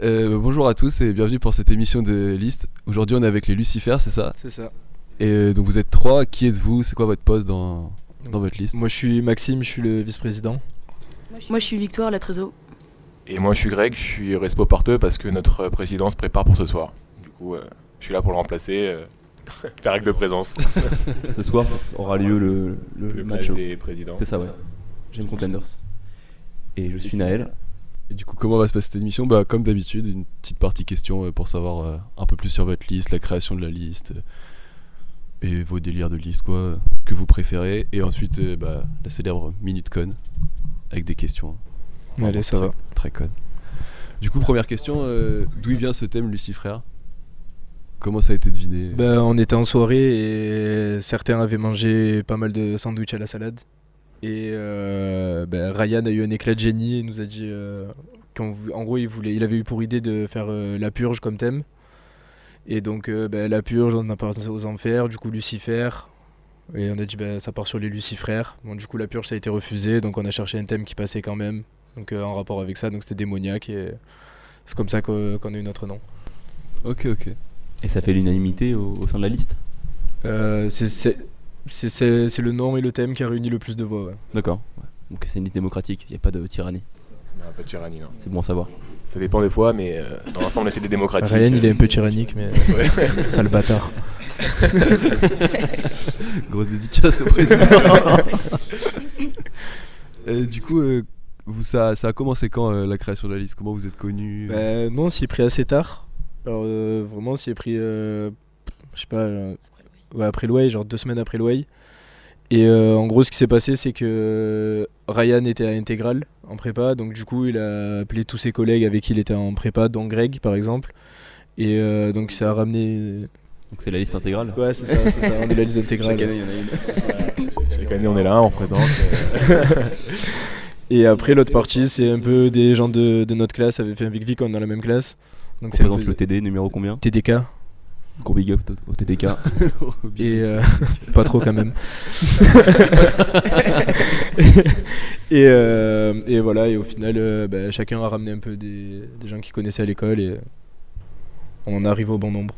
Bonjour à tous et bienvenue pour cette émission de liste. Aujourd'hui on est avec les Lucifères, c'est ça? C'est ça. Et donc vous êtes trois, qui êtes-vous? C'est quoi votre poste dans votre liste? Moi je suis Maxime, je suis le vice-président. Moi je suis Victoire, la trésor. Et moi je suis Greg, je suis respo porteux parce que notre président se prépare pour ce soir. Du coup, je suis là pour le remplacer, faire acte de présence. Ce soir aura lieu le match des présidents. C'est ça, ouais. J'aime Contenders. Et je suis Naël. Et du coup, comment va se passer cette émission? Comme d'habitude, une petite partie question pour savoir un peu plus sur votre liste, la création de la liste et vos délires de liste, quoi, que vous préférez. Et ensuite, la célèbre Minute Con avec des questions. Allez, ça va. Très con. Du coup, première question, d'où il vient ce thème Lucifrère? Comment ça a été deviné? On était en soirée et certains avaient mangé pas mal de sandwichs à la salade. Et Ryan a eu un éclat de génie et nous a dit qu'en gros il avait eu pour idée de faire la purge comme thème. Et donc la purge, on a pensé aux enfers, du coup Lucifer. Et on a dit ça part sur les Lucifrères. Bon, du coup la purge ça a été refusé, donc on a cherché un thème qui passait quand même. Donc en rapport avec ça, donc c'était démoniaque et c'est comme ça qu'on a eu notre nom. Ok. Et ça fait l'unanimité au sein de la liste? C'est le nom et le thème qui a réuni le plus de voix. Ouais. D'accord. Ouais. Donc c'est une liste démocratique, il n'y a pas de tyrannie. Non, pas de tyrannie, non. C'est bon à savoir. Ça dépend des fois, mais dans l'ensemble on essaie d'être démocratique. Ryan il est un peu tyrannique, mais sale bâtard. Grosse dédicace au président. Du coup, ça a commencé quand la création de la liste? Comment vous êtes connus? Nous on s'y est pris assez tard. Alors vraiment on s'y est pris, je sais pas, après le Way, genre 2 semaines après le Way. Et en gros ce qui s'est passé c'est que Ryan était à Intégral en prépa, donc du coup il a appelé tous ses collègues avec qui il était en prépa, dont Greg par exemple. Et donc ça a ramené... Donc c'est la liste intégrale? Ouais c'est ça, on est la liste intégrale. Chaque année il y en a une. Chaque année on est là, on représente. Et après l'autre partie c'est un peu des gens de notre classe, avec Vic on est dans la même classe. Donc on présente le TD, numéro combien? TDK. Gros big up au TDK. Et pas trop quand même. et voilà, et au final chacun a ramené un peu des gens qui connaissaient à l'école et on en arrive au bon nombre.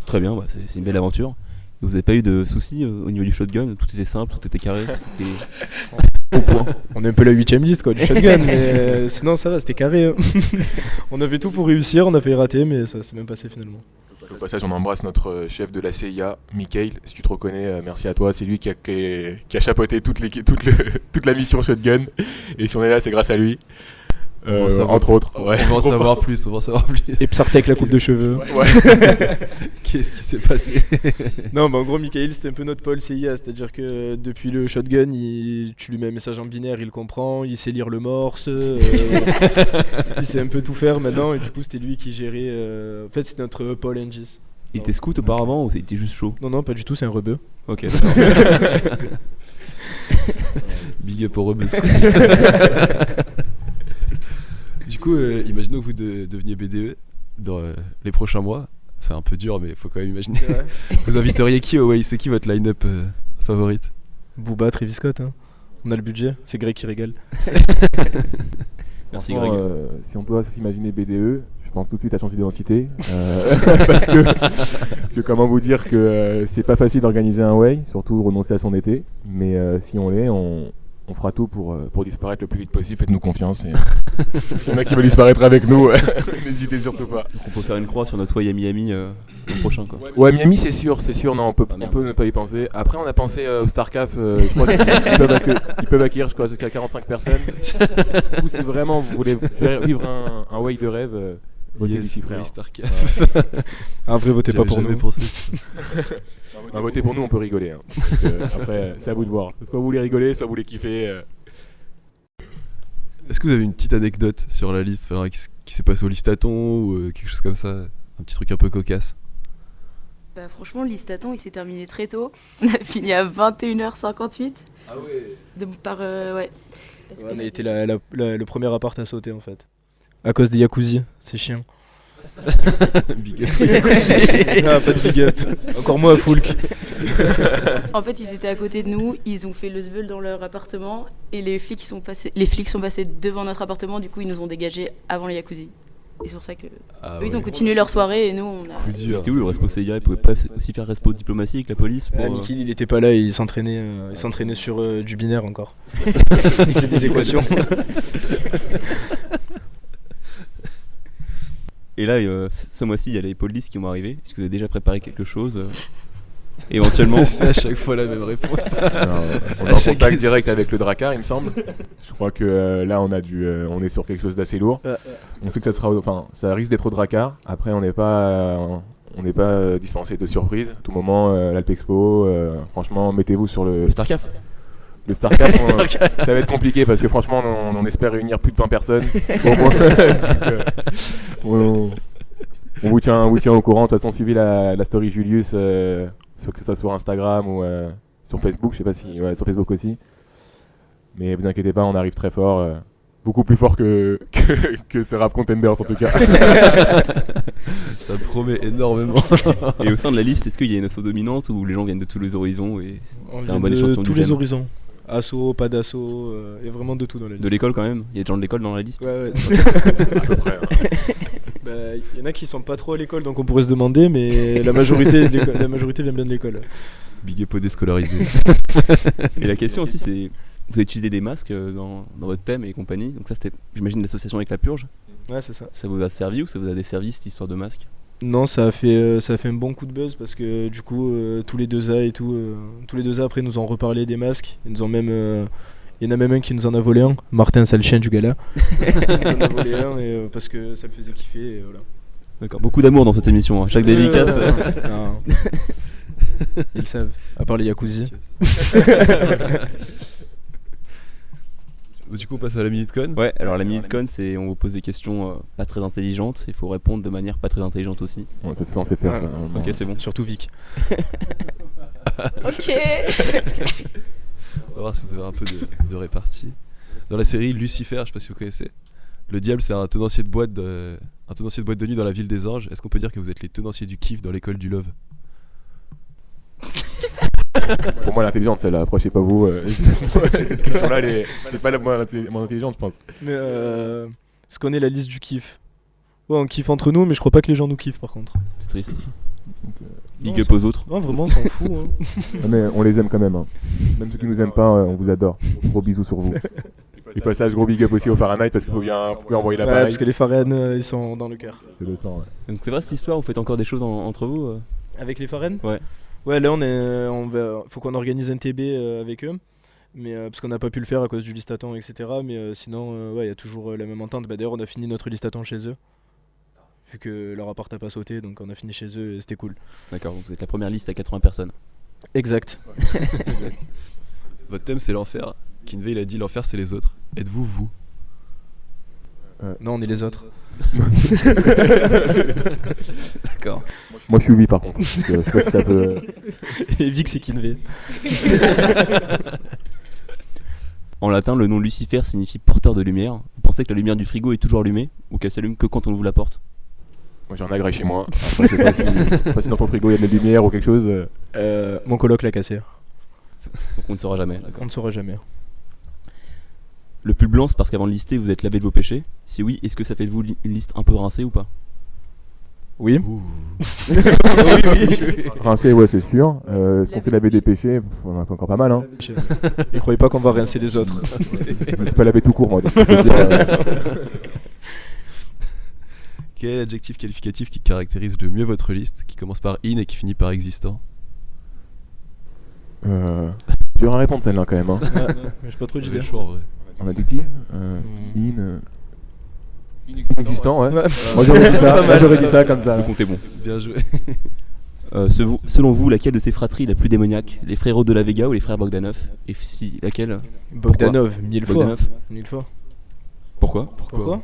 Très bien, c'est une belle aventure. Et vous n'avez pas eu de soucis au niveau du shotgun? Tout était simple, tout était carré, tout était au point. On est un peu la 8ème liste quoi, du shotgun, mais sinon ça va, c'était carré. Hein. On avait tout pour réussir, on a failli rater, mais ça s'est même passé finalement. Au passage, on embrasse notre chef de la CIA, Mikhail. Si tu te reconnais, merci à toi. C'est lui qui a chapeauté toute la mission Shotgun. Et si on est là, c'est grâce à lui. Entre autres. Ouais. On va en savoir plus. Et Psartek avec la coupe de cheveux. Ouais. Qu'est-ce qui s'est passé? Non, en gros, Mikhail, c'était un peu notre Paul CIA. C'est-à-dire que depuis le Shotgun, tu lui mets un message en binaire, il le comprend, il sait lire le morse. Il sait un peu tout faire maintenant. Et du coup, c'était lui qui gérait. En fait, c'était notre Paul Engis. Il était scout auparavant ou c'était juste chaud? Non, pas du tout, c'est un rebeu. Ok, d'accord. Big up au rebeu scout. Du coup, imaginons que vous deveniez BDE dans les prochains mois. C'est un peu dur, mais il faut quand même imaginer. Ouais. Vous inviteriez qui au Way? C'est qui votre line-up favorite? Booba, Travis Scott. Hein. On a le budget, c'est Greg qui régale. Merci Greg. Si on doit s'imaginer BDE, je pense tout de suite à changer d'identité. parce que comment vous dire que c'est pas facile d'organiser un Way, surtout renoncer à son été. Mais si on l'est, on fera tout pour disparaître le plus vite possible. Faites-nous confiance. Et s'il y en a qui veulent disparaître avec nous, n'hésitez surtout pas. Donc on peut faire une croix sur notre Way à Miami le prochain, quoi. Ouais, Miami c'est sûr. Non, on peut ne pas y penser. Après, on a pensé au Starcaf. Je crois qu'ils peuvent accueillir jusqu'à 45 personnes. Ou si vraiment vous voulez vivre un Way de rêve, votez Lucifrère. Starcaf. En vrai, votez pas pour nous. Votez pour nous, on peut rigoler. Hein. Après, c'est à vous de voir. Soit vous voulez rigoler, soit vous voulez kiffer. Est-ce que vous avez une petite anecdote sur la liste, qui s'est passé au listaton ou quelque chose comme ça? Un petit truc un peu cocasse? Franchement, le listaton, il s'est terminé très tôt. On a fini à 21h58. Ah ouais. Ouais. On a été le premier appart à sauter en fait. À cause des Yakuzi, c'est chiant. Big up. Non, pas de big up. Encore moins à Foulk. En fait, ils étaient à côté de nous, ils ont fait le zbeul dans leur appartement et les flics sont passés devant notre appartement, du coup ils nous ont dégagés avant les Yakuzi. Et c'est pour ça que Ah eux, ils ouais. ont continué leur soirée et nous, on a. Coup dur. C'était où le respo CIA? Il pouvait pas aussi faire respo diplomatie avec la police pour, Mikil, il était pas là, il s'entraînait sur du binaire encore. Il faisait des équations. Et là, ce mois-ci, il y a les polices qui vont arriver. Est-ce que vous avez déjà préparé quelque chose éventuellement? C'est à chaque fois la même réponse. Alors, on est en contact direct avec le Drakkar, il me semble. Je crois que là, on est sur quelque chose d'assez lourd. On sait que ça risque d'être au Drakkar. Après, on n'est pas dispensé de surprises. À tout moment, l'Alpexpo. Franchement, mettez-vous sur le Starcraft. StarCraft. Ça va être compliqué parce que franchement, on espère réunir plus de 20 personnes. Au moins. Donc, on vous tient au courant. De toute façon, suivez la story Julius. Que ce soit sur Instagram ou sur Facebook, je sais pas si sur Facebook aussi. Mais vous inquiétez pas, on arrive très fort, beaucoup plus fort que ce Rap Contenders en tout cas. Ça promet énormément. Et au sein de la liste, est-ce qu'il y a une asso dominante où les gens viennent de tous les horizons et c'est un bon échantillon tous du les gène? horizons. Assaut, pas d'assaut, il y a vraiment de tout dans la liste. De l'école quand même? Il y a des gens de l'école dans la liste? Ouais. À peu près. Il y en a qui sont pas trop à l'école, donc on pourrait se demander, mais la majorité vient bien de l'école. Big up aux déscolarisés. Et la question aussi, c'est vous avez utilisé des masques dans votre thème et compagnie. Donc ça, c'était, j'imagine, l'association avec la purge. Ouais, c'est ça. Ça vous a servi ou ça vous a desservi cette histoire de masque? Non, ça a fait un bon coup de buzz parce que du coup, tous les 2A et tout, tous les 2A après nous ont reparlé des masques. Ils nous ont même, il y en a même un qui nous en a volé un. Martin, c'est le chien du gars-là. Il nous en a volé un parce que ça le faisait kiffer et voilà. D'accord, beaucoup d'amour dans cette émission. Hein. Chaque dédicace. Non. Ils savent, à part les Yakuzi. Du coup, on passe à la Minute Con. Ouais, alors la Minute Con, c'est on vous pose des questions pas très intelligentes. Il faut répondre de manière pas très intelligente aussi. Ouais, c'est censé faire ça. normalement. Ok, c'est bon. Surtout Vic. Ok. On va voir si vous avez un peu de répartie. Dans la série Lucifer, je sais pas si vous connaissez. Le diable, c'est un tenancier de boîte de nuit dans la ville des anges. Est-ce qu'on peut dire que vous êtes les tenanciers du kiff dans l'école du love? Pour moi, l'intelligente, celle-là. Approchez pas vous. Cette question-là, c'est pas la moins intelligente, je pense. Mais est-ce qu'on est la liste du kiff? Ouais, on kiffe entre nous, mais je crois pas que les gens nous kiffent par contre. C'est triste. Big Non, up aux autres. Non, vraiment, on s'en fout. Hein. Non, mais on les aime quand même. Hein. Même ceux qui nous aiment pas, on vous adore. Gros bisous sur vous. Et passage, gros big up aussi au Fahrenheit parce qu'il faut bien envoyer Ouais, l'appareil. parce que les Faren, ils sont dans le cœur. C'est le sang. Ouais. Donc c'est vrai cette histoire, vous faites encore des choses entre vous Avec les Faren? Ouais. Ouais, là, faut qu'on organise un TB avec eux. Mais, parce qu'on n'a pas pu le faire à cause du listaton, etc. Mais sinon, ouais, il y a toujours la même entente. Bah, d'ailleurs, on a fini notre listaton chez eux. Vu que leur appart a pas sauté, donc on a fini chez eux et c'était cool. D'accord, donc vous êtes la première liste à 80 personnes. Exact. Votre thème, c'est l'enfer. Kinvey, il a dit l'enfer, c'est les autres. Êtes-vous vous? Non, on est les autres. D'accord. Moi, je suis oui par contre. Parce que je sais pas si ça peut. Et Vic, c'est Kinvey. En latin, le nom Lucifer signifie porteur de lumière. Vous pensez que la lumière du frigo est toujours allumée ou qu'elle s'allume que quand on ouvre la porte? Moi, j'ai un agrès chez moi. Après, je sais pas si dans ton frigo il y a de la lumière ou quelque chose. Mon coloc l'a cassé. Donc on ne saura jamais. D'accord. On ne saura jamais. Le pull blanc, c'est parce qu'avant de lister, vous êtes lavé de vos péchés. Si oui, est-ce que ça fait de vous une liste un peu rincée ou pas? Oui. Ouh. Rincé, ouais, c'est sûr. Est-ce qu'on s'est lavé des péchés? On en a encore pas mal. Hein. Et croyez pas qu'on va rincer les autres. Je me suis pas lavé tout court, moi. Donc, je peux dire, Quel est l'adjectif qualificatif qui caractérise le mieux votre liste, qui commence par in et qui finit par existant? dur à répondre celle-là quand même. Hein. J'ai pas trop J'ai d'idées. le choix en vrai. En adjectif Inexistant, ouais. Moi j'aurais dit ça, comme ça. Le compte est bon. Bien joué. Selon vous, laquelle de ces fratries est la plus démoniaque? Les frérots de la Vega ou les frères Bogdanov? Et si laquelle? Bogdanov, 1000 fois. Bogdanov. 1000 fois. Pourquoi? Pourquoi?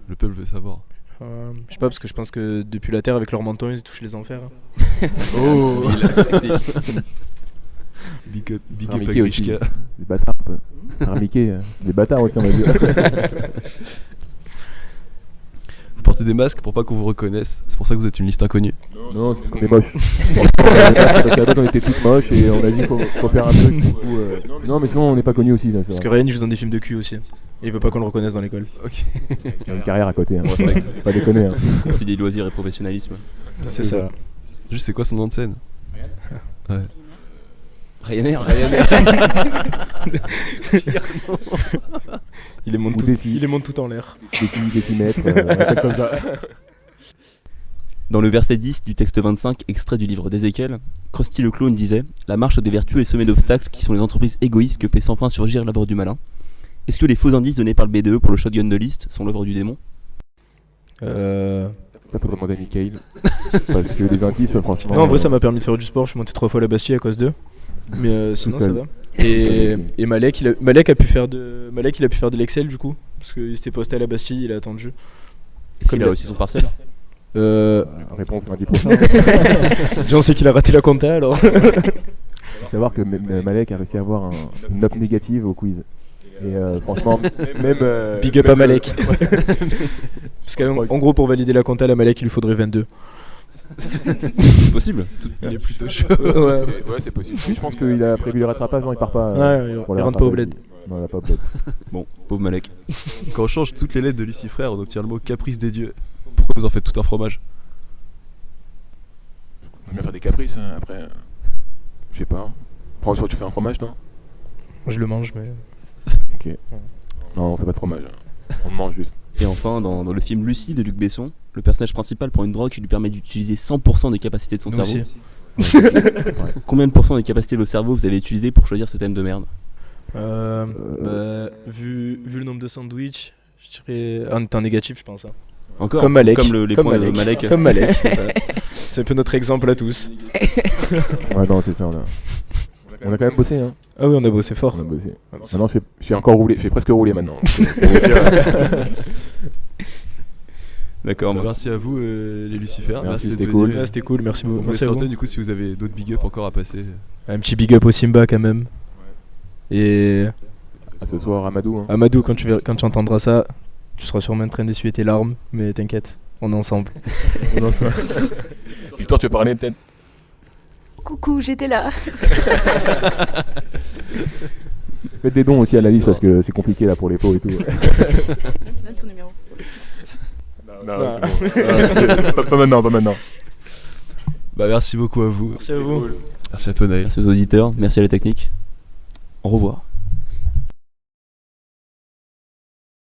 Le peuple veut savoir. Je sais pas, parce que je pense que depuis la Terre, avec leur menton, ils touchent les enfers. Oh. Big up à Mickey aussi. Grishka. Des bâtards un peu. Frère Mickey, des bâtards aussi on va dire. Vous portez des masques pour pas qu'on vous reconnaisse. C'est pour ça que vous êtes une liste inconnue. Non, c'est parce qu'on est moches. Parce qu'à la base on était tous moches et on a dit faut faire un truc. Du coup, non mais sinon on n'est pas connus aussi. Là, Parce que Ryan, il joue dans des films de cul aussi. Et il veut pas qu'on le reconnaisse dans l'école. Il a une carrière à côté, hein. Pas déconner. Hein. Concilier loisirs et professionnalisme. C'est ça. Juste, c'est quoi son nom de scène? Ouais. Ryanair. Il les monte, Ou Desi. il les monte tout en l'air. Décimètres, un truc comme ça. Dans le verset 10 du texte 25, extrait du livre d'Ézéchiel, Krusty le clown disait « La marche des vertus est semée d'obstacles qui sont les entreprises égoïstes que fait sans fin surgir l'œuvre du malin. Est-ce que les faux indices donnés par le BDE pour le shotgun de liste sont l'œuvre du démon ?» Ça faudrait demander à Mickaël. Parce que les indices, franchement. Non, en vrai, ça m'a permis de faire du sport. Je suis monté 3 fois à la Bastille à cause d'eux. Mais sinon, ça seul. va. Et Malek, il a pu faire de l'Excel du coup. Parce qu'il s'était posté à la Bastille, il a attendu. Est-ce Comme qu'il a la- aussi son parcelle? Réponse lundi prochain. John sait qu'il a raté la compta alors. Faut savoir que Malek a réussi à avoir une note négative au quiz. Et franchement, même. Big up même, à Malek. Parce qu'en gros, pour valider la compta, la Malek, il lui faudrait 22. C'est possible. Il est plutôt chaud. Ouais, c'est possible. Je pense qu'il a prévu le rattrapage, non, il part pas. il pour le rentre pas au rattrapage. bled. Non, il va pas au bled. Bon, pauvre Malek. Quand on change toutes les lettres de Lucifer, on obtient le mot caprice des dieux. Pourquoi vous en faites tout un fromage? On va bien faire des caprices après. Je sais pas. Prends soit tu fais un fromage, non? Je le mange, mais. Ok. Non, on fait pas de fromage. On mange juste. Et enfin, dans le film Lucie de Luc Besson, le personnage principal prend une drogue qui lui permet d'utiliser 100% des capacités de son Nous cerveau. aussi. Combien de pourcents des capacités de votre cerveau vous avez utilisé pour choisir ce thème de merde? Vu le nombre de sandwichs, je dirais un temps négatif, je pense. Hein. Encore Comme Malek. les Comme points Malek. de Malek. Comme Malek, c'est ça. C'est un peu notre exemple à tous. Ouais, non, c'est ça. On a quand même bossé, hein. Ah oui, on a bossé fort. On a bossé. Maintenant, je fais encore rouler. Je fais presque rouler maintenant. Pour vous dire. D'accord. Bah, moi. merci à vous, les Lucifères. Merci, d'être c'était venus. cool. Ah, c'était cool, merci beaucoup. Vous Merci à vous. du coup, si vous avez d'autres big up encore à passer. Un petit big up au Simba quand même. Et À ce soir, Amadou. Hein. Amadou, quand tu entendras ça, tu seras sûrement en train d'essuyer tes larmes, mais t'inquiète, on est ensemble. Victor, tu veux parler peut-être? Coucou, j'étais là. Faites des dons aussi à la liste parce que c'est compliqué là pour les pots et tout. Donne ton numéro. Non, c'est bon. Pas maintenant, pas maintenant. Bah, merci beaucoup à vous. Merci à vous. Merci à toi, Naël. Merci aux auditeurs, merci à la technique. Au revoir.